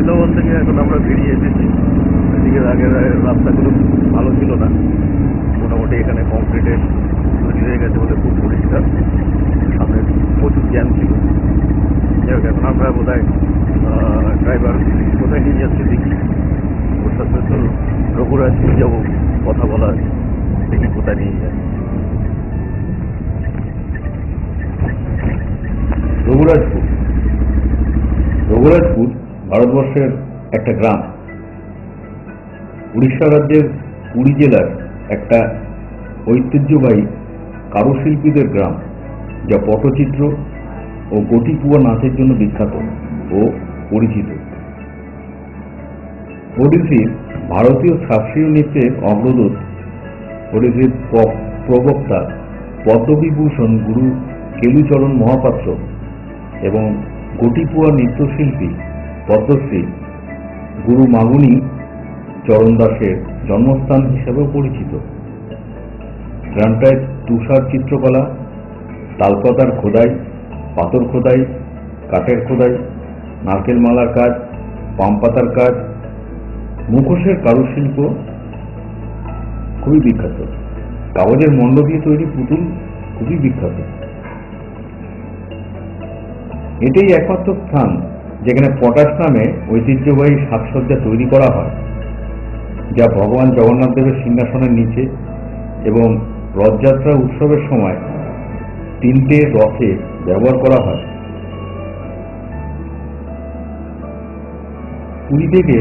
বৃন্দাবন থেকে এখন আমরা বেরিয়ে এসেছি। এদিকে আগের রাস্তাগুলো ভালো ছিল না, মোটামুটি এখানে কংক্রিটের তৈরি হয়ে গেছে বলে খুব পরিষ্কার। সামনে প্রচুর জ্যাম ছিল। যাই হোক, এখন আমরা বোধ হয় ড্রাইভার কোথায় নিয়ে যাচ্ছে দেখি। ওর সাথে তো রঘুরাজপুর যাবো কথা বলার, দেখি কোথায় নিয়ে যায়। রঘুরাজপুর রঘুরাজপুর ভারতবর্ষের একটা গ্রাম। উড়িষ্যা রাজ্যের পুরী জেলার একটা ঐতিহ্যবাহী কারুশিল্পীদের গ্রাম, যা পটচিত্র ও গটিপুয়া নাচের জন্য বিখ্যাত ও পরিচিত। ওডিসির ভারতীয় শাস্ত্রীয় নৃত্যের অগ্রদূত, ওডিসির প্রবক্তা পদ্মবিভূষণ গুরু কেলুচরণ মহাপাত্র এবং গটিপুয়া নৃত্যশিল্পী পদ্মশ্রী গুরু মাগুনী চরণ দাসের জন্মস্থান হিসেবেও পরিচিত। গ্রামটায় তুষার চিত্রকলা, তালপাতার খোদাই, পাথর খোদাই, কাঠের খোদাই, নারকেল মালার কাজ, পাম পাতার কাজ, মুখোশের কারুশিল্প খুবই বিখ্যাত। কাগজের মণ্ড দিয়ে তৈরি পুতুল খুবই বিখ্যাত। এটাই একমাত্র স্থান যেখানে পটাশ নামে ঐতিহ্যবাহী সাজসজ্জা তৈরি করা হয়, যা ভগবান জগন্নাথ দেবের সিংহাসনের নিচে এবং রথযাত্রা উৎসবের সময় তিনটে রথে ব্যবহার করা হয়। পুরী থেকে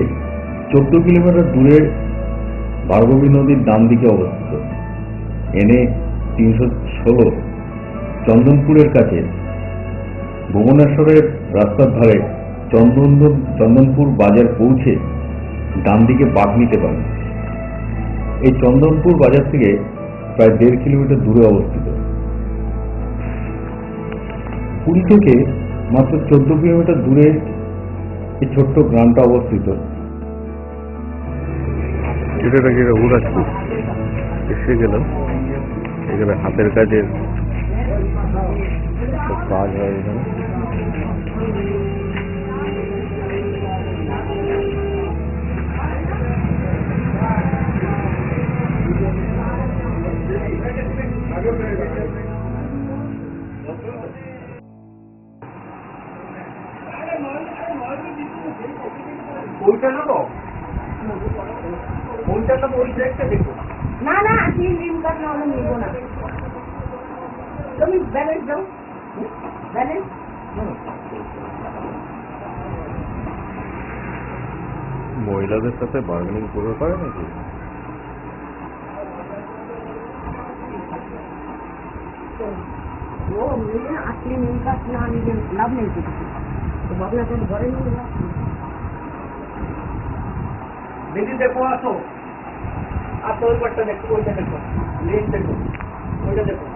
14 কিলোমিটার দূরে ভার্গবী নদীর ডান দিকে অবস্থিত NA 316 চন্দনপুরের কাছে ভুবনেশ্বরের রাস্তার ধারে চন্দনপুর বাজার পৌঁছে ডান দিকে বাঁক নিতে পারেন। এই চন্দনপুর বাজার থেকে প্রায় 1.5 কিলোমিটার দূরে অবস্থিত। পুরী থেকে মাত্র 14 কিলোমিটার দূরে এই ছোট্ট গ্রামটা অবস্থিত। এটা নাকি রঘুরাজপুর। এসে গেলাম, এখানে হাতের কাজের কাজ হয় এখানে। না না, আপনি লিম কার্ড না হলে নিব না। তুমি ব্যালেন্স দাও, ব্যালেন্স। মহিলাদের সাথে বার্গেনিং করতে পারে নাকি? ও নিলে আপনি লিম কার্ড না নিলে লাভ নেই কিছু। তো ভাবনা তো ঘরে নিয়ে লাভ। দিদি দেখো, আসো আসো, ওই পাটটা দেখো, ওইটা দেখো, লেন দেখো, ওইটা দেখো,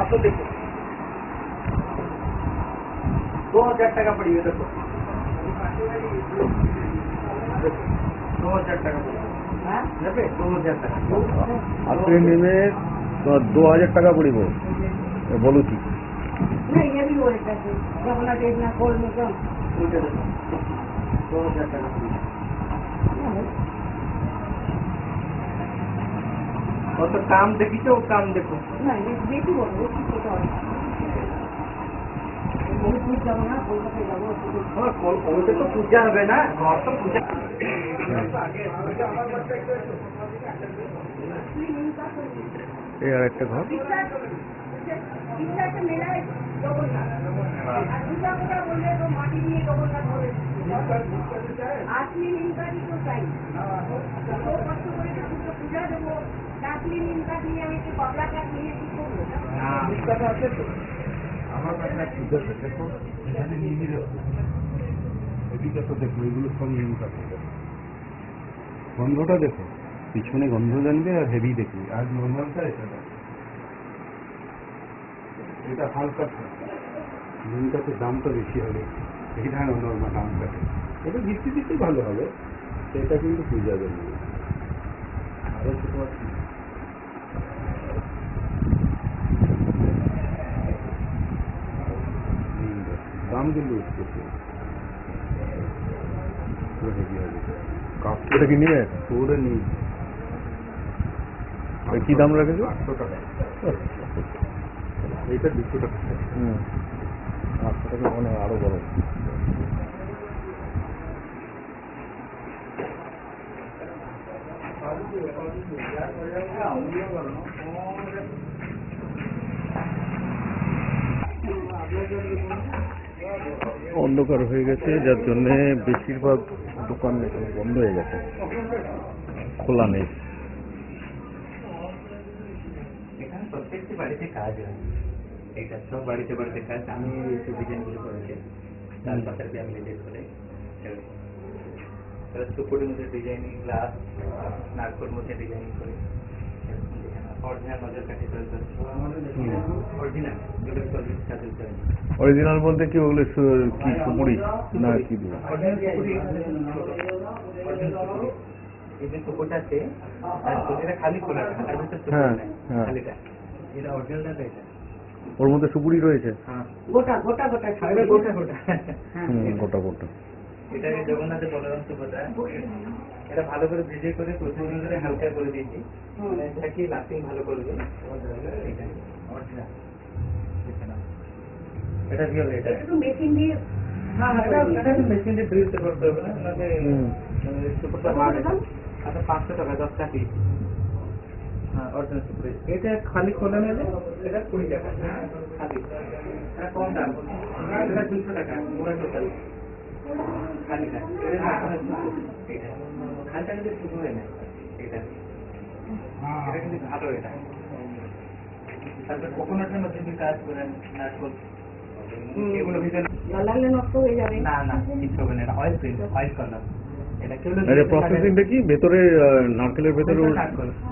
আসো देखो 2000 টাকা পড়িয়ে দেখো, 2000 টাকা পড়িয়ে। হ্যাঁ নেবে 2000 টাকা। আপনি নিলে 2000 টাকা পড়িব বলুছি। না ये भी हो रहा है जब देखना कॉल में कम ওইটা দেখো 2000 টাকা পড়িয়ে। কত কাম দেখিছো, কাম দেখো না ये देखी बोल वो की तो है वो पूछ जाओ ना कोलकाता जाओ হ্যাঁ কলকাতা তো পূজা হবে না, ঘর তো পূজা এই আর একটা ঘর। একটা মেলা জগন্নাথ আর দুটা কথা বললে তো মাটি দিয়ে জগন্নাথ বলে আসলি নিমকাটি তো চাই তো কষ্ট করে ঠাকুরকে পূজা দেবো, আসলি নিমকাটি নিয়ে আমি একটু পাবলা কাঠ নিয়ে কি করবো? নিমকাটা আছে তো আমার কাছে পূজা দেখো, এখানে নিয়ে এদিকে তো দেখো, এগুলো সব নিয়ম কাটে। গন্ধটা দেখো, পিছনে গন্ধ জানবে আর হেভি দেখবে। আর নর্মালটা এটা হালকা নিম কাঠের দামটা বেশি হবে, এটা নর্মাল আম কাঠে। এটা দিতে দিতে ভালো হবে, সেটা কিন্তু পূজা দেবে। আরো ছোট আছে দাম কিন্তু উঠতেছে। পুরো হেভি হবে। এটা কি নিয়ে পুরো নেই কি দাম রাখেছো? 800 টাকা এইটা 200 টাকা 800 টাকা মানে আরো বড়। অন্ধকার হয়ে গেছে, যার জন্য বেশিরভাগ দোকান এখানে বন্ধ হয়ে গেছে, খোলা নেই। এখানে প্রত্যেকটি বাড়িতে কাজ হয়, এটা সব বাড়িতে বাড়িতে কাজ। আমি একটু ডিজাইনগুলো করেছি, তার পাশে আমি ডিজাইন করে সুপুরের মধ্যে ডিজাইনিং, গ্লাস নারকোর মধ্যে ডিজাইনিং করে অরিজিনাল নজর কাঠি অরিজিনাল যেগুলো সলিড কাজের করে। অরিজিনাল বলতে কি ওগুলো কি সুপুরি না কি দেবো? এই যে সুপুরটা আছে এটা খালি খোলা, তার ভিতরে সুপুর হ্যাঁ, নাই, হ্যাঁ। খালিটা। এটা অরিজিনালটা তো এটা। ওর মধ্যে সুপুরি রয়েছে? হ্যাঁ, গোটা গোটা গোটা এটা গোটা গোটা। গোটা গোটা। এটাকে জগন্নাথের বলরাম সুভদ্রা, এটা ভালো করে ভিজে করে প্রতিদিন করে হালকা করে দিয়েছি, এটা কি লাস্টিং ভালো করবে। এটা অরিজিনাল, এটা রিয়েল। এটা একটু মেশিন দিয়ে হ্যাঁ, এটা মেশিন দিয়ে ড্রিল করতে হবে না, আমাকে সুপারটা হার্ড। আচ্ছা 500 টাকা 10টা পিস। হ্যাঁ, অরিজিনাল সুপার। এটা খালি খোলা নেবে, এটা 20 টাকা খালি। এটা কম দাম, এটা 200 টাকা পুরো টোটাল খালিটা। এটা খালিটা কিন্তু শুরু হয় না, এটা এটা কিন্তু ভালো। এটা তারপরে কোকোনাটের মধ্যে যদি কাজ করেন, নারকোল এগুলো ভিতরে জল লাগলে নষ্ট হয়ে যাবে। না না কিছু হবে না, এটা অয়েল প্রিন্ট, অয়েল কালার। এটা কেউ প্রসেসিংটা কি ভেতরে নারকেলের ভেতরে ওর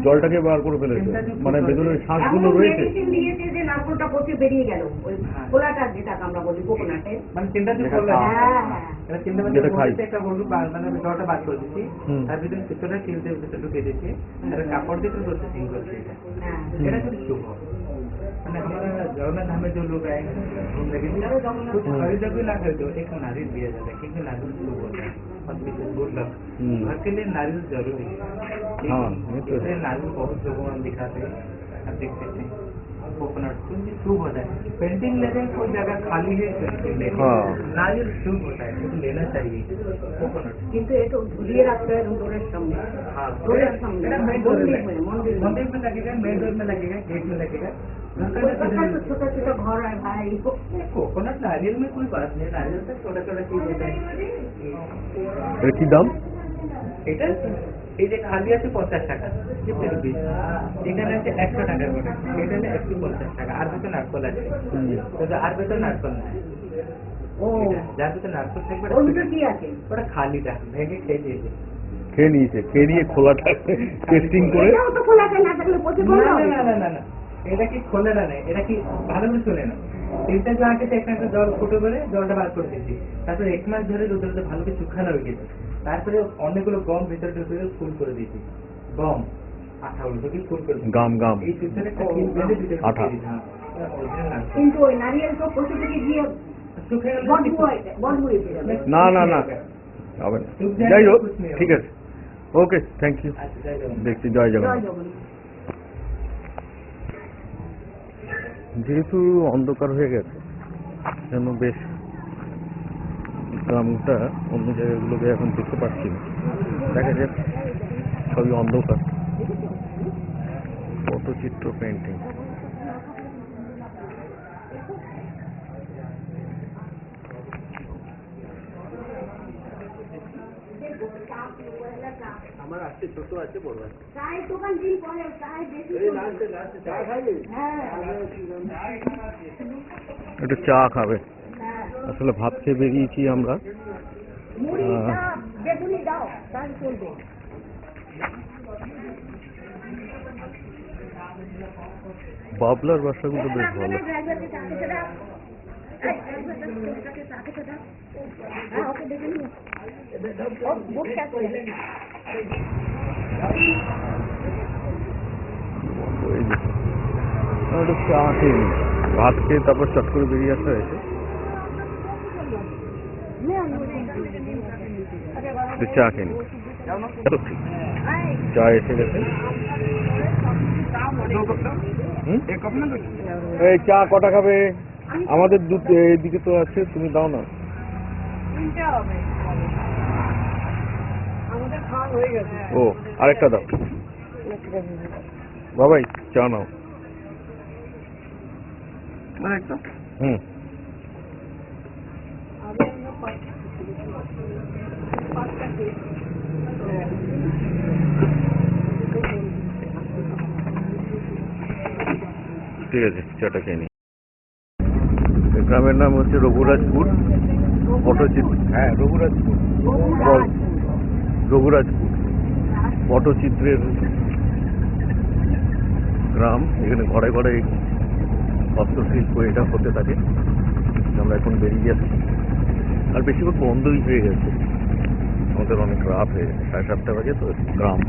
জলটাকে বার করে ফেলেছে, মানে ভেতরে শ্বাসগুলো রয়েছে? মেডিসিন দিয়েছে যে নারকোলটা পচে বেরিয়ে গেল, ওই খোলাটা যেটাকে আমরা বলি কোকোনাটে। মানে চিন্তা যে করবে, হ্যাঁ হ্যাঁ এটা চিন্তা যেটা খাই। মানে একটা হলুদ মানে জলটা বাদ করে দিচ্ছি, তার ভিতরে ভিতরে কিলতে ভিতরে ঢুকে দিচ্ছি, আর কাপড় দিয়ে প্রসেসিং করছি। হ্যাঁ এটা খুব শুভ। মানে हमारा जगन्नाथ धाम में जो लोग आए घूमने के लिए कुछ खरीदा भी ना खरीदो, एक नारियल दिया जाता है, क्योंकि नारियल शुभ होता है और गुड लक। घर के लिए नारियल जरूरी है। हाँ, ये तो है। इसलिए नारियल बहुत लोगों में दिखाते हैं, आप देखते थे कोकोनट क्योंकि शुभ होता है। पेंटिंग लेते हैं कोई जगह खाली है, पेंटिंग लेते हाँ। नारियल शुभ होता है, तो लेना चाहिए कोकोनट। কিন্তু এটা ঝুলিয়ে রাখতে হয় ডোরের সামনে। हाँ, डोरेर सामने मेन डोर मंदिर में, में मंदिर में मंदिर में लगेगा, मेन डोर में लगेगा, गेट में लगेगा। तो छोटा छोटा घर है भाई। कोकोनट नारियल में कोई बात नहीं, नारियल से छोटा छोटा चीज होता है। এর কি দাম? এটা এই যে খালি আছে 50 টাকা, কিসের বীজ এখানে আছে 100 টাকার করে, এটা হলে 150 টাকা। আর ভিতরে নারকল আছে, তো আর ভিতরে নারকল নাই। ও যার ভিতরে নারকল থাকবে ওর ভিতরে কি আছে? ওটা খালিটা ভেঙে খেয়ে দিয়েছে। খেয়ে নিয়েছে, খেয়ে নিয়ে খোলাটা টেস্টিং করে। এটাও তো খোলাটা না থাকলে পচে না পড়বে। না না না না, এটা কি খোলে না, এটা কি ভালো করে শুনে না। তিনটা জল আগে একটা জল ফুটো করে জলটা বার করে দিচ্ছি, তারপরে 1 মাস ধরে রোদে ভালো করে শুকানো হয়ে গেছে, তারপরে অনেকগুলো গম ভিতরে ঢুকে ফুল করে দিয়েছি। গম আঠাগুলো ঢুকে ফুল করে দিয়েছি। গাম গাম এই ভিতরে একটা কিল বেঁধে ভিতরে আঠা। ঢুকিয়ে দিয়েছি। হ্যাঁ, original না। কিন্তু ওই নারিয়েল তো পচে থেকে গিয়ে শুকিয়ে গেলে বদবু হয়ে যাবে। না না না হবে না। যাই হোক, ঠিক আছে, ওকে, থ্যাংক ইউ। আচ্ছা, যাই হোক। দেখছি, জয় জয় জগন্নাথ। জগন্নাথ। যেহেতু অন্ধকার হয়ে গেছে, যেন বেশ গ্রামটা অন্য জায়গাগুলোকে এখন দেখতে পাচ্ছি না, দেখা যাক সবই অন্ধকার। পটচিত্র পেন্টিং, আমার আছে, ছোট আছে, বড় আছে। চায়ের দোকান দিন পরে চায় বেশি চা খাইলে হ্যাঁ একটু চা খাবে। হ্যাঁ আসলে ভাত খেয়ে বেরিয়েছি আমরা। মুড়ি চা বেগুনি দাও তাই চলবে। বাবলার বাসাগুলো বেশ ভালো। ওই যে, আমরা একটু চা খেয়ে নিই। ভাত খেয়ে তারপর চট করে বেরিয়ে আসা হয়েছে। একটু চা খেয়ে নি। চা এসে গেছে। হুম? এই চা কটা খাবে? আমাদের এদিকে তো আছে, তুমি দাও না। তিনটে হবে। আমাদের খাওয়া হয়ে গেছে। ও আরেকটা দাও বাবাই, চা নাও। হুম। ঠিক আছে, চাটা খেয়ে নি। এই গ্রামের নাম হচ্ছে রঘুরাজপুর পটচিত্র। হ্যাঁ, রঘুরাজপুর বল, রঘুরাজপুর পটচিত্রের গ্রাম। এখানে ঘরে ঘরে হস্তশিল্প এটা হতে থাকে। আমরা এখন বেরিয়ে যাচ্ছি, আর বেশিরভাগ বন্ধই হয়ে গেছে। আমাদের অনেক রাত হয়ে গেছে, 7:30 বাজে তো। গ্রাম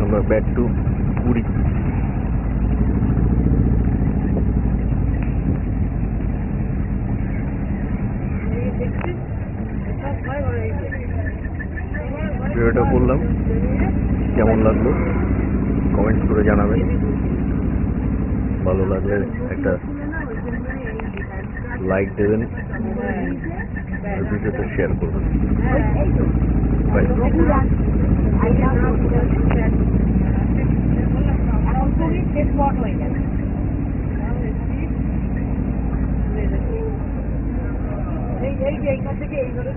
আমরা ব্যাক টু পুরী। ভিডিওটা করলাম, কেমন লাগলো কমেন্টস করে জানাবেন। ভালো লাগলে একটা লাইক দেবেন আর ভিডিওটা শেয়ার করবেন। বাই। এইখান থেকে এইভাবে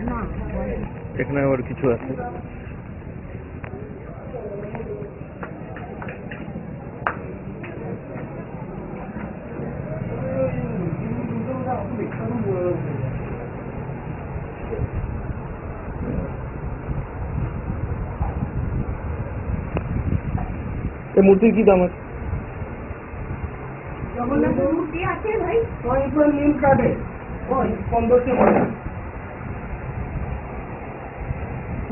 না এখানে আবার কিছু আছে। এই মূর্তির কি দাম আছে? জগন্নাথের মূর্তি আছে ভাই। नीम काटे 1500 টাকা।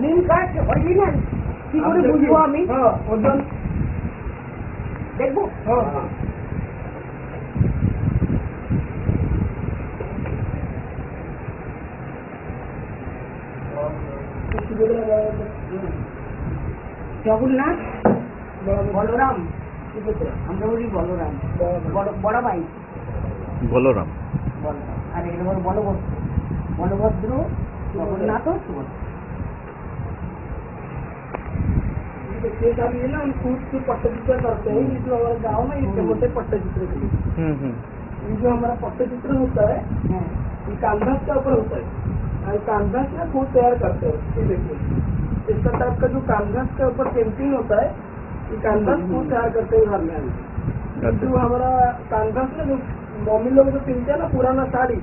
নিম কাঠ অরিজিনাল কি করে বুঝবো আমি? হ্যাঁ, ওজন। দেখবো। হ্যাঁ, জগন্নাথ বলরাম, আমরা বলি বলরাম, বড় ভাই বলরাম। বলরাম, আর এটা হলো বলভদ্র। বলভদ্র, জগন্নাথ ও সুভদ্রা। केस अभी है ना, हम सूट से पट्टचित्र करते हैं। ये जो हमारे गाँव में इसके बोलते हैं पट्टचित्र के लिए। ये जो हमारा पट्टचित्र होता है হ্যাঁ ये कानभास के ऊपर होता है। और कानभास में फूल तैयार करते हैं। ये देखिए इसका टाइप का जो कानभास के ऊपर पेंटिंग होता है, ये कानभास फूल तैयार करते हैं घर में। जो हमारा कानभास में जो मम्मी लोग जो पहनते हैं ना पुराना साड़ी,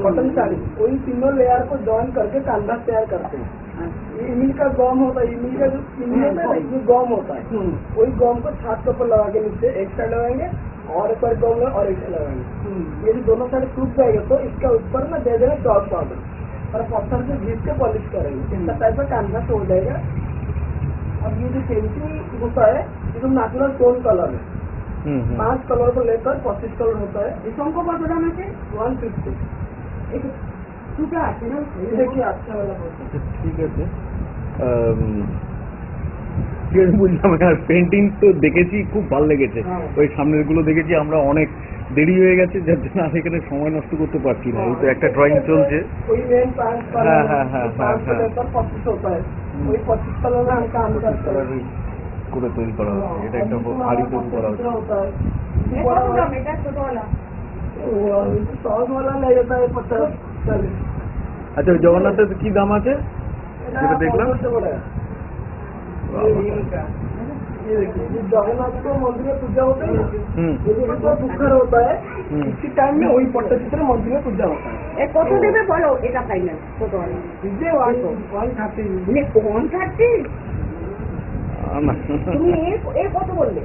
कॉटन साड़ी, वही तीनों लेयर को जॉइन करके कानभास तैयार करते हैं। ये इमिल का गम होता है, इमिल का जो इमिल होता है ना, जो गम होता है, वही गम को छात के ऊपर लगा के नीचे एक साइड लगाएंगे और एक साइड गम और एक साइड लगाएंगे। ये जो दोनों साइड सूख जाएगा तो इसके ऊपर ना दे देना चॉक पाउडर और पत्थर से घिस के पॉलिश करेंगे। इसका टाइप का कानभास हो जाएगा। अब ये जो पेंटिंग होता है ये जो नेचुरल टोन कलर है, 5 कलर को लेकर 25 कलर होता है। এই শঙ্খ কত দাম আছে? 150। এই দুটো আছে না? ये देखिए अच्छा वाला होता है। ঠিক আছে। ঠিক আছে, বুঝলাম। আর পেন্টিং তো দেখেছি, খুব ভালো লেগেছে। ওই সামনের গুলো দেখেছি। আমরা অনেক দেরি হয়ে গেছে, যার জন্য আর এখানে সময় নষ্ট করতে পারছি না। এই তো একটা ড্রয়িং চলছে। वही मेन 5 कलर हाँ, है, हाँ, हाँ, तो 5 हाँ, से लेकर 25 होता है। वही 25 कलर में हम काम करते हैं। করে তৈরি করা হচ্ছে। এটা একটা ভারী তৈরি করা হচ্ছে। होता है এ কত দাম? এটা ছোটওয়ালা। 100 वाला ले जाता है 50 40। আচ্ছা, ওই জগন্নাথের কি দাম আছে যেটা দেখলাম? से बड़ा है। ये नीम का। ये देखिए ये जगन्नाथ को मंदिर में पूजा होता है ना, ये जो बुखार होता है इसी टाइम में वही पट्टचित्र मंदिर में पूजा होता है। এ কত দেবে বলো? এটা ফাইনাল ছোটওয়ালা। ये 130 মানে 130? না, তুমি এ কত বললে?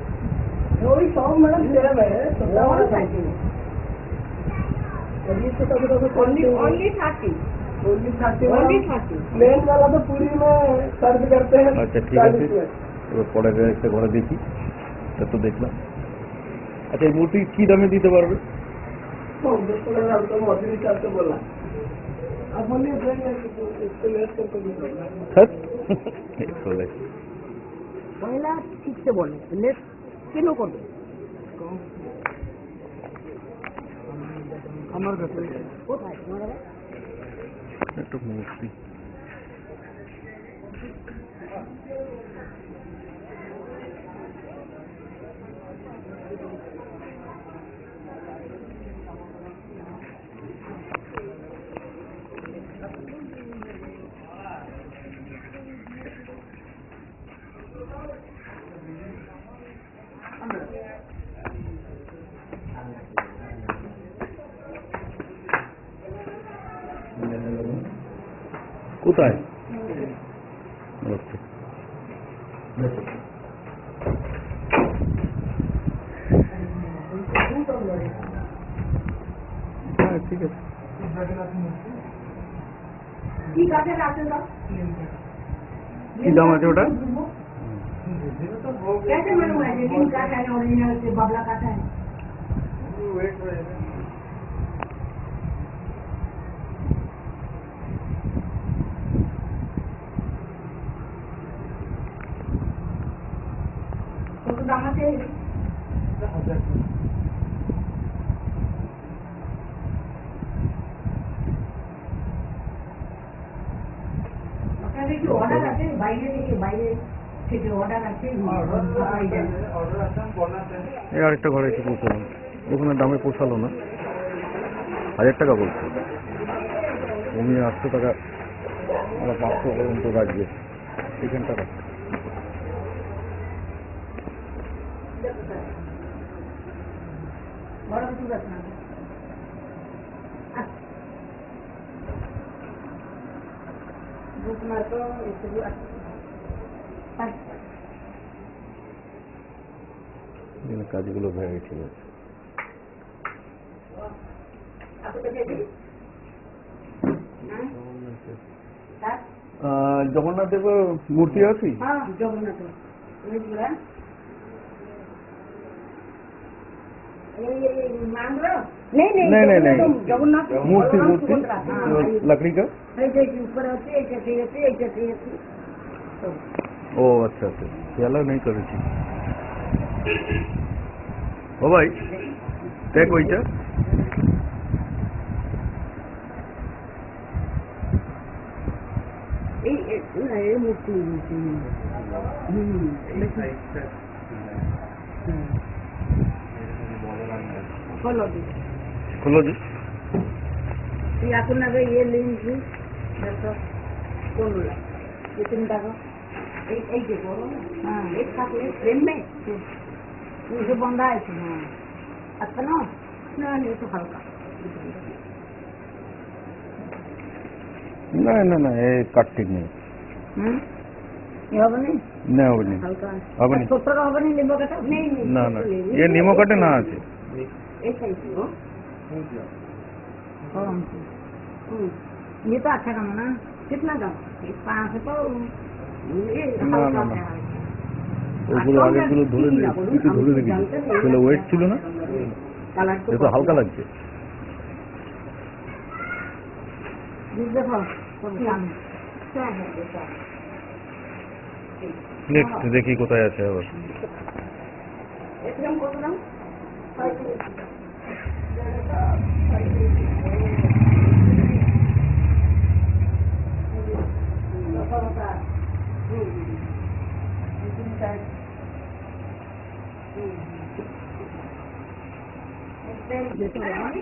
वही 100 मैडम सेम है। छोटा वाला साइज है। और ये छोटा छोटा सा অনলি 30। only 30 Only 30। प्लेन वाला तो पूरी में सर्व करते हैं। আচ্ছা ঠিক আছে। 40 में। এবার পরের একটা ঘরে দেখি। এটা তো দেখলাম। আচ্ছা এই মূর্তি কি দামে দিতে পারবে? 10 दाम तो मजदूरी हिसाब से बोला। अब बोलिए इसको लेस करके दीजिए। হ্যাঁ 100 পয়লা ঠিকছে বলে লেট কেন করবে? আমার কাছে কোথায় তোমার বাবা? একটা মূর্তি কোথায়? আচ্ছা হ্যাঁ ঠিক আছে। কি কাঠের আছে না? কি দাম আছে ওটা? कैसे मालूम है ये नीम काठ है ओरिजिनल से बाबला काठ है? কত দাম আছে? আপনাদের কি অর্ডার আছে বাইরে থেকে অর্ডার আছে? এই আরেকটা ঘরে এসে পৌঁছালাম, ওখানে দামে পোষালো না, 1000 টাকা বলছে, উনি 800 টাকা আমরা 500 পর্যন্ত রাখবে এখানটা রাখবে। বড় কিছু আছে না? বুঝলাম তো একটু আছে। এখানে কাজগুলো ভ্যারাইটি আছে। জগন্নাথ দেবের মূর্তি আছে? হ্যাঁ জগন্নাথ नहीं जगन्नाथ मूर्ति लकड़ी का। ऊपर ओ अच्छा अच्छा ये अलग नहीं करे थी। ओ भाई देख ওইটা এই মূর্তি खोलो जी এখন আগে ইয়ে লিখছি দেখো কোনগুলা এই তিনটা এই যে বলো হ্যাঁ এক সাথে ফ্রেম में ये बंधा है हाँ अच्छा ना ना ये तो हल्का না না না এই কাটটি নেই ये হবে না না হবে না হালকা হবে না ছোটটা হবে না লিম্বু কাটা नहीं না না ये নিমো কাটে না আছে एक साइज हो ये तो अच्छा काम है ना कितना दाम 500 तो ये না না না ওগুলো আগেগুলো ধরে কিছু ধরে রেখেছি তাহলে ওয়েট ছিল না কালার এ তো হালকা লাগছে দেখো দাম নেক্সট দেখি কোথায় আছে আবার এরকম কত দাম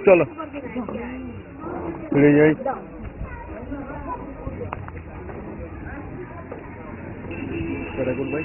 চলো ফিরে যাই দেখুন ভাই